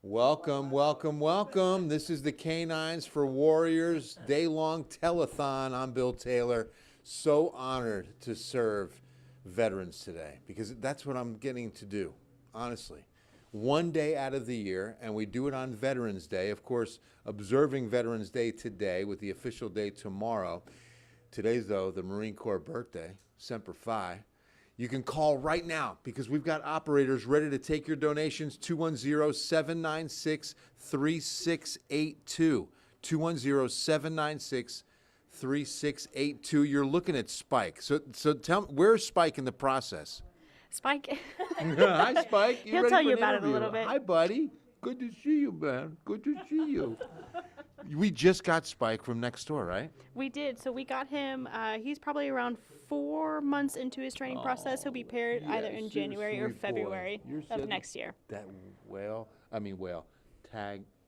Welcome, welcome, welcome. This is the K9s for Warriors day-long telethon. I'm Bill Taylor. So honored to serve veterans today because that's what I'm getting to do, honestly. One day out of the year, and we do it on Veterans Day. Of course, observing Veterans Day today with the official day tomorrow. Today's, though, the Marine Corps birthday, Semper Fi. You can call right now because we've got operators ready to take your donations, 210-796-3682. 210-796-3682. You're looking at Spike. So tell me, where's Spike in the process? Spike. Hi, Spike. He'll tell you about it a little bit. Hi, buddy. Good to see you, man. Good to see you. We just got Spike from next door, right? We did. So we got him. He's probably around 4 months into his training process. He'll be paired either in January or February of next year. That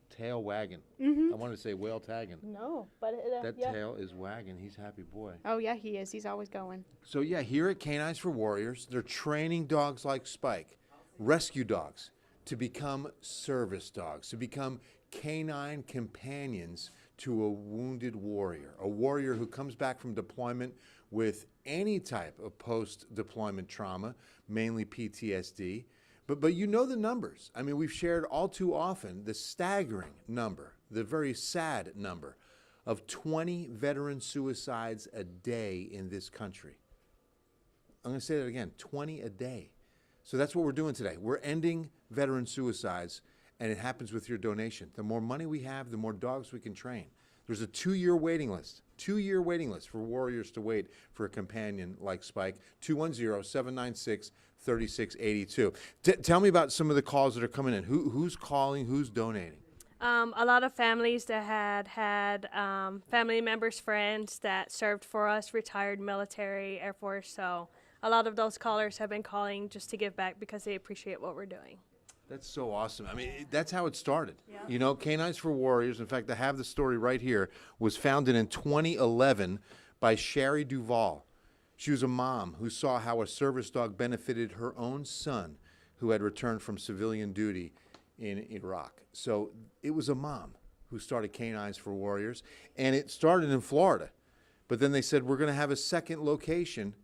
tail wagging. Mm-hmm. I wanted to say whale tagging. No, but That tail is wagging. He's a happy boy. Oh yeah, he is. He's always going. So yeah, here at K9s for Warriors, they're training dogs like Spike, rescue dogs, to become service dogs, to become canine companions to a wounded warrior, a warrior who comes back from deployment with any type of post-deployment trauma, mainly PTSD. But you know the numbers. I mean, we've shared all too often the staggering number, the very sad number of 20 veteran suicides a day in this country. I'm going to say that again, 20 a day. So that's what we're doing today. We're ending veteran suicides, and it happens with your donation. The more money we have, the more dogs we can train. There's a 2-year waiting list, 2-year waiting list for warriors to wait for a companion like Spike, 210-796-3682. Tell me about some of the calls that are coming in. Who's calling, who's donating? A lot of families that had family members, friends that served for us, retired military, Air Force. So a lot of those callers have been calling just to give back because they appreciate what we're doing. That's so awesome. I mean, that's how it started. Yeah. You know, K9s for Warriors, in fact, I have the story right here, was founded in 2011 by Sherry Duvall. She was a mom who saw how a service dog benefited her own son who had returned from civilian duty in Iraq. So it was a mom who started K9s for Warriors, and it started in Florida. But then they said, we're going to have a second location,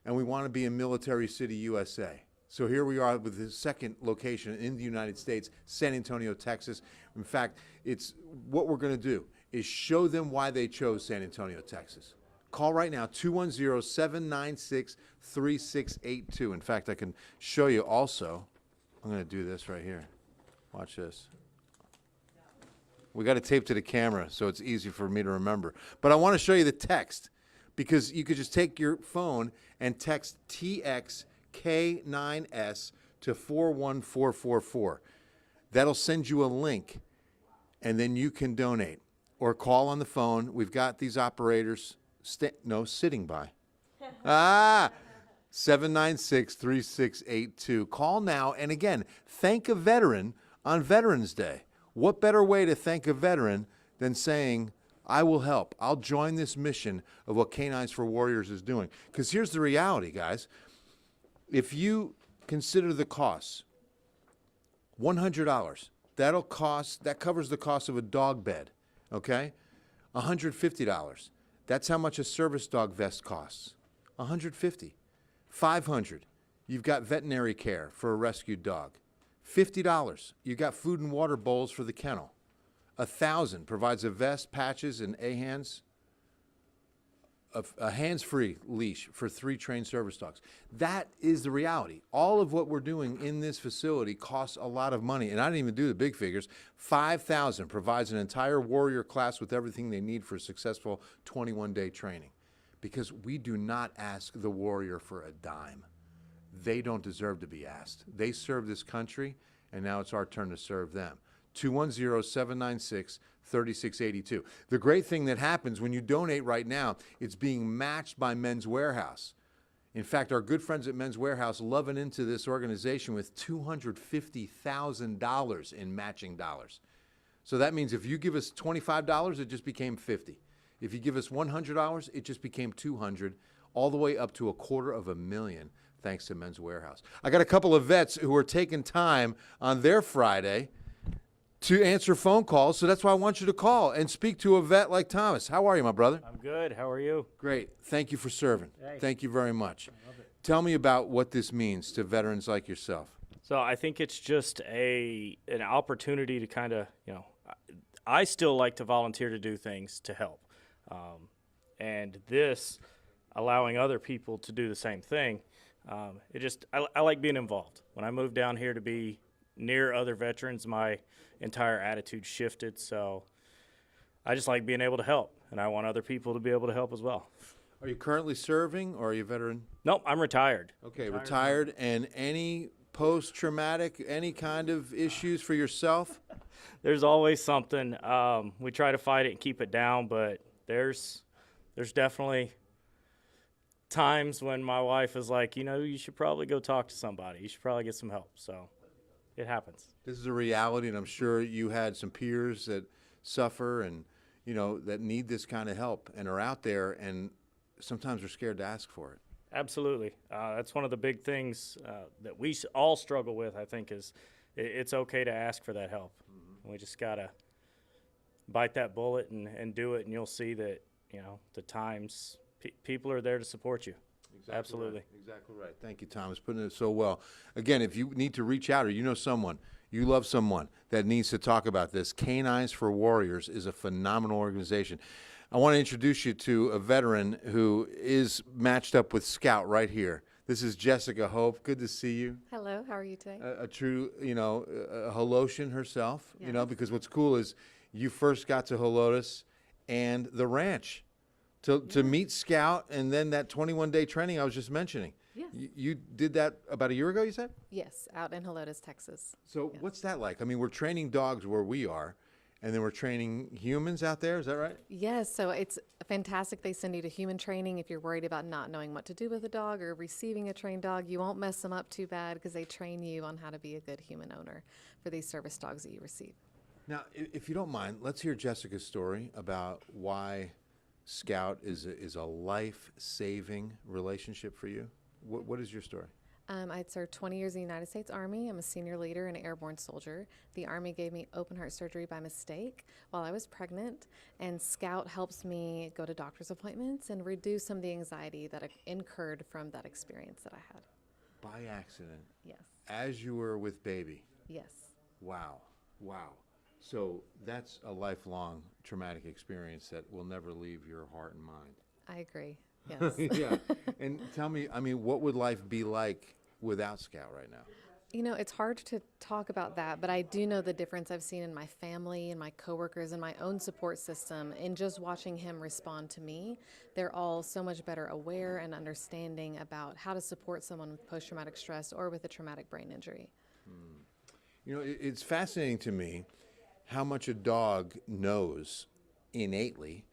and we want to be in Military City, USA. So here we are with the second location in the United States, San Antonio, Texas. In fact, it's what we're going to do is show them why they chose San Antonio, Texas. Call right now, 210-796-3682. In fact, I can show you also. I'm going to do this right here. Watch this. We got to tape to the camera so it's easy for me to remember. But I want to show you the text because you could just take your phone and text TX K9s to 41444. That'll send you a link, and then you can donate or call on the phone. We've got these operators sitting by. 796-3682. Call now, and again, thank a veteran on Veterans Day. What better way to thank a veteran than saying, I will help. I'll join this mission of what K9s for Warriors is doing. Because here's the reality, guys. If you consider the costs, $100, that covers the cost of a dog bed, okay? $150, that's how much a service dog vest costs. $150. $500, you've got veterinary care for a rescued dog. $50, you've got food and water bowls for the kennel. $1,000 provides a vest, patches, and a hands-free leash for 3 trained service dogs. That is the reality. All of what we're doing in this facility costs a lot of money, and I didn't even do the big figures. $5,000 provides an entire warrior class with everything they need for a successful 21-day training. Because we do not ask the warrior for a dime. They don't deserve to be asked. They serve this country, and now it's our turn to serve them. 210-796-3682. The great thing that happens when you donate right now, it's being matched by Men's Warehouse. In fact, our good friends at Men's Warehouse loving into this organization with $250,000 in matching dollars. So that means if you give us $25, it just became $50. If you give us $100, it just became $200, all the way up to $250,000, thanks to Men's Warehouse. I got a couple of vets who are taking time on their Friday to answer phone calls. So that's why I want you to call and speak to a vet like Thomas. How are you, my brother? I'm good. How are you? Great. Thank you for serving. Hey. Thank you very much. Tell me about what this means to veterans like yourself. So I think it's just an opportunity to kind of, I still like to volunteer to do things to help. And this, allowing other people to do the same thing, I like being involved. When I moved down here to be near other veterans, my entire attitude shifted. So I just like being able to help, and I want other people to be able to help as well. Are you currently serving, or are you a veteran? Nope, I'm retired. Okay, retired. And any post-traumatic, any kind of issues for yourself? There's always something. We try to fight it and keep it down, but there's definitely times when my wife is like, you should probably go talk to somebody. You should probably get some help. So it happens. This is a reality, and I'm sure you had some peers that suffer and, that need this kind of help and are out there, and sometimes are scared to ask for it. Absolutely. That's one of the big things that we all struggle with, I think, is it's okay to ask for that help. Mm-hmm. We just got to bite that bullet and do it, and you'll see that, the times people are there to support you. Exactly. Absolutely. Right. Exactly right. Thank you, Thomas, putting it so well. Again, if you need to reach out, or you know someone, you love someone that needs to talk about this, K9s for Warriors is a phenomenal organization. I want to introduce you to a veteran who is matched up with Scout right here. This is Jessica Hope. Good to see you. Hello, how are you today? A true, a Holosian herself, Yes. because what's cool is you first got to Helotes and the ranch to meet Scout, and then that 21-day training I was just mentioning. Yes. You did that about a year ago, you said? Yes, out in Helotes, Texas. So Yes. what's that like? I mean, we're training dogs where we are, and then we're training humans out there. Is that right? Yes, so it's fantastic. They send you to human training if you're worried about not knowing what to do with a dog or receiving a trained dog. You won't mess them up too bad because they train you on how to be a good human owner for these service dogs that you receive. Now, if you don't mind, let's hear Jessica's story about why Scout is a life-saving relationship for you. What is your story? I'd served 20 years in the United States Army. I'm a senior leader and an airborne soldier. The Army gave me open heart surgery by mistake while I was pregnant, and Scout helps me go to doctor's appointments and reduce some of the anxiety that I incurred from that experience that I had. By accident, Yes, as you were with baby. yes. Wow. So that's a lifelong traumatic experience that will never leave your heart and mind. I agree. Yes. Yeah. And tell me, what would life be like without Scout right now? It's hard to talk about that, but I do know the difference I've seen in my family and my coworkers and my own support system. In just watching him respond to me, they're all so much better aware and understanding about how to support someone with post-traumatic stress or with a traumatic brain injury. It's fascinating to me how much a dog knows innately,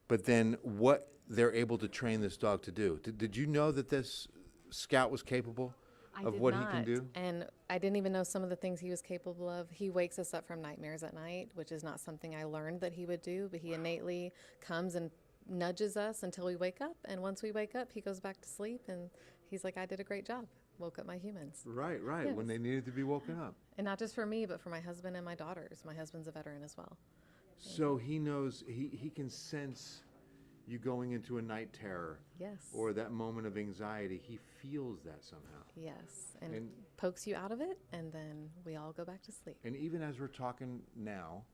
but then what they're able to train this dog to do. Did you know that this Scout was capable of what he can do? And I didn't even know some of the things he was capable of. He wakes us up from nightmares at night, which is not something I learned that he would do, but he innately comes and nudges us until we wake up. And once we wake up, he goes back to sleep, and he's like, I did a great job. Woke up my humans. Right, Yes. when they needed to be woken up. And not just for me, but for my husband and my daughters. My husband's a veteran as well. So he knows, he can sense you going into a night terror. Yes. Or that moment of anxiety. He feels that somehow. Yes. And And- pokes you out of it, and then we all go back to sleep. And even as we're talking now,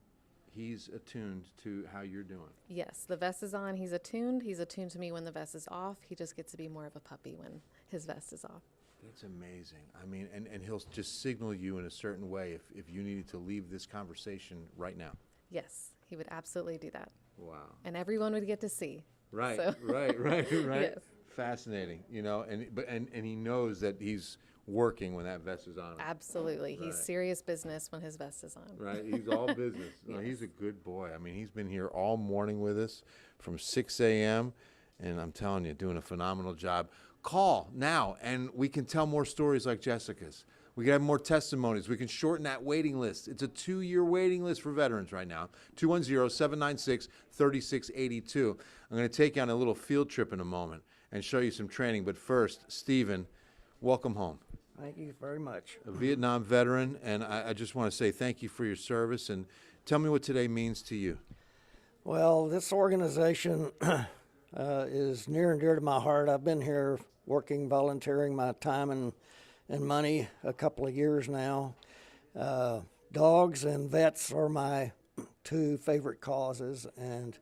he's attuned to how you're doing. Yes, the vest is on. He's attuned. He's attuned to me when the vest is off. He just gets to be more of a puppy when his vest is off. That's amazing. And he'll just signal you in a certain way if you needed to leave this conversation right now. Yes, he would absolutely do that. Wow. And everyone would get to see. Right, So- right. Yes. Fascinating, and he knows that he's working when that vest is on him. Absolutely. He's Right. serious business when his vest is on. Right, he's all business. No, Yes. he's a good boy. He's been here all morning with us from 6 a.m., and I'm telling you, doing a phenomenal job. Call now, and we can tell more stories like Jessica's. We can have more testimonies. We can shorten that waiting list. It's a 2-year waiting list for veterans right now. 210-796-3682. I'm going to take you on a little field trip in a moment and show you some training. But first, Stephen, welcome home. Thank you very much. a Vietnam veteran, and I just want to say thank you for your service. And tell me what today means to you. Well, this organization is near and dear to my heart. I've been here working, volunteering my time and money a couple of years now. Dogs and vets are my two favorite causes, and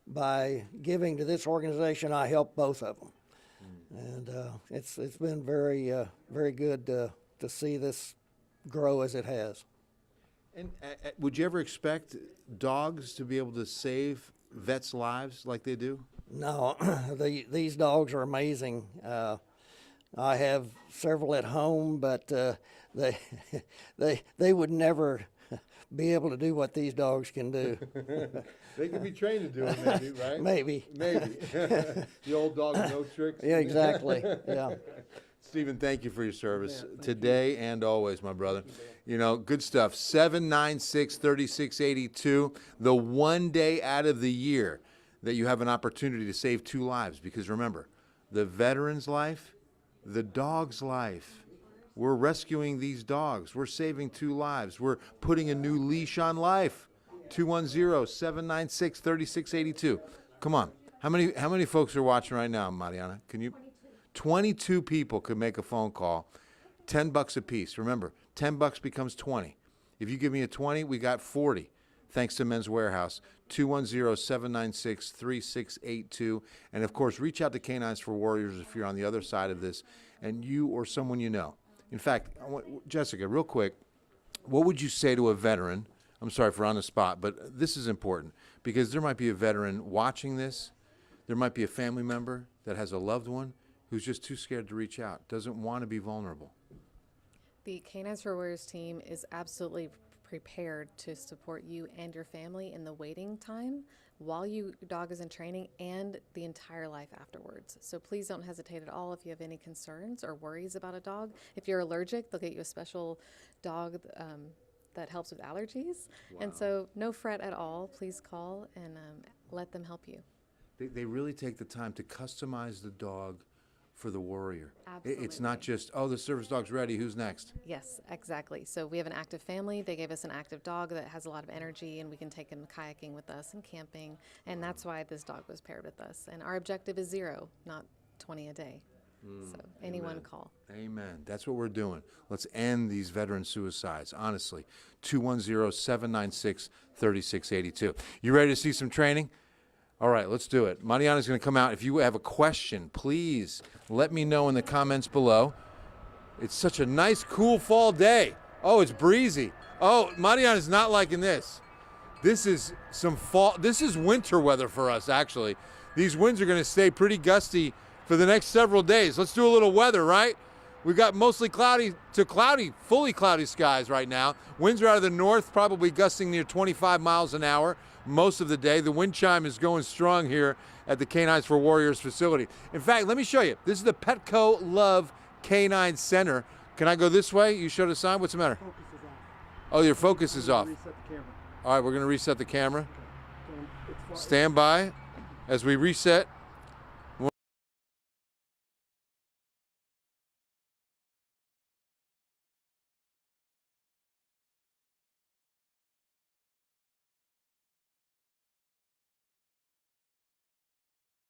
by giving to this organization, I help both of them. And it's been very good to see this grow as it has. And would you ever expect dogs to be able to save vets' lives like they do? No, these dogs are amazing. I have several at home, but they would never be able to do what these dogs can do. They can be trained to do it, maybe, right? Maybe. Maybe. The old dog no tricks. Yeah, exactly. Yeah. Stephen, thank you for your service today and always, my brother. You know, good stuff. 796-3682, the one day out of the year that you have an opportunity to save 2 lives. Because remember, the veteran's life, the dog's life. We're rescuing these dogs. We're saving 2 lives. We're putting a new leash on life. 210-796-3682. Come on. How many folks are watching right now, Mariana? Can you? 22 people could make a phone call. $10 a piece. Remember, $10 becomes 20. If you give me a 20, we got 40. Thanks to Men's Warehouse. 210-796-3682. And of course, reach out to K9s for Warriors if you're on the other side of this and you or someone you know. In fact, Jessica, real quick, what would you say to a veteran? I'm sorry for on the spot, but this is important because there might be a veteran watching this. There might be a family member that has a loved one who's just too scared to reach out, doesn't want to be vulnerable. The K9s for Warriors team is absolutely prepared to support you and your family in the waiting time while your dog is in training and the entire life afterwards. So please don't hesitate at all if you have any concerns or worries about a dog. If you're allergic, they'll get you a special dog that helps with allergies. Wow. And so no fret at all. Please call and let them help you. They really take the time to customize the dog for the warrior. Absolutely. It's not just, oh, the service dog's ready, who's next? Yes, exactly. So we have an active family. They gave us an active dog that has a lot of energy, and we can take him kayaking with us and camping, and that's why this dog was paired with us. And our objective is 0, not 20 a day. So anyone call. Amen. That's what we're doing. Let's end these veteran suicides, honestly. 210-796-3682. You ready to see some training? All right, let's do it. Mariana's going to come out. If you have a question, please let me know in the comments below. It's such a nice, cool fall day. Oh, it's breezy. Oh, Mariana's not liking this. This is some fall. This is winter weather for us, actually. These winds are going to stay pretty gusty for the next several days. Let's do a little weather, right? We've got mostly cloudy to cloudy, fully cloudy skies right now. Winds are out of the north, probably gusting near 25 miles an hour most of the day. The wind chime is going strong here at the K9s for Warriors facility. In fact, let me show you. This is the Petco Love K9 Center. Can I go this way? You showed a sign. What's the matter? Focus is off. Oh, your focus is off. Reset the camera. All right, we're going to reset the camera. It's Stand by as we reset